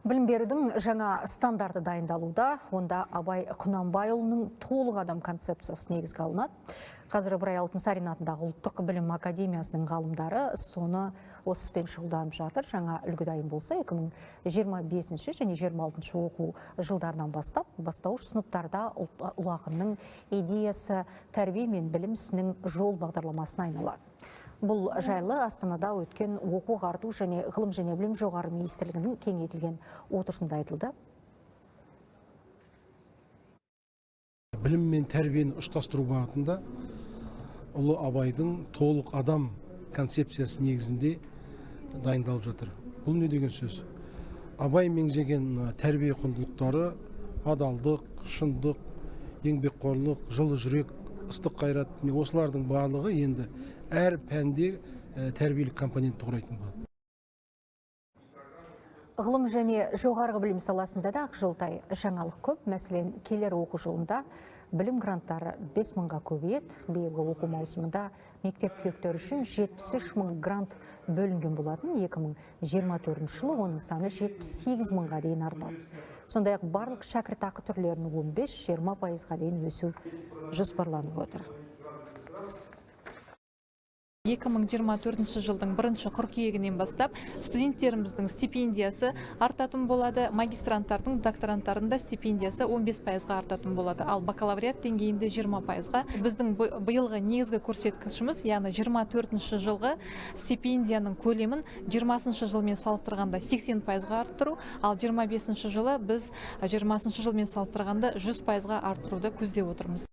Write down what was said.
Білім берудің жаңа стандарты дайындалуда, онда Абай Құнанбайұлының толық адам концепциясы негізге алынады. Қазір Ыбырай Алтынсарин атындағы ұлттық білім академиясының ғалымдары соны осы іспен шұғылданып жатыр. Жаңа үлгі дайын болса, 2025 және 26 оқу жылдарынан бастап, бастауыш сыныптарда ұлы ақынның идеясы тәрбие мен білім ісінің жол бағдарламасына айналады. Бұл жайлы Астанада өткен оқу ағарту және ғылым және білім жоғары министрлігінің кеңейтілген отырысында айтылды. Білім мен тәрбиені ұштастыру бағытында ұлы Абайдың толық адам концепциясы негізінде дайындалып жатыр. Бұл не деген сөз? Абай меңзеген тәрбие құндылықтары адалдық, шындық, еңбекқорлық, жылы жүрек, ыстық қайрат, осылардың барлығы енді әр пәнде тәрбиелік компонентті құрайтын болады. Ғылым және жоғарғы білім саласында да жылдай жаңалық көп. Мәселен, келер оқу жылында білім гранттары 5000-ға көбейеді. Биылғы оқу маусымында мектеп түлектері үшін 73 000 грант бөлінген болатын. 2024 жылы оның саны 78 000-ға дейін артады. Сондай-ақ барлық шәкіртақы түрлерінің 15-20%-ға дейін өсу жоспарланып отыр. 2024 жылдың 1 қыркүйегінен бастап студенттеріміздің стипендиясы артатын болады, магистранттардың, докторанттардың да стипендиясы 15%-ға артатын болады, ал бакалавриат деңгейінде 20%-ға. Біздің биылғы негізгі көрсеткішіміз, яғни 24 жылғы стипендияның көлемін 20 жылмен салыстырғанда 80%-ға арттыру, ал 25 жылы біз 20 жылмен салыстырғанда 100%-ға арттыруды көздеп отырмыз.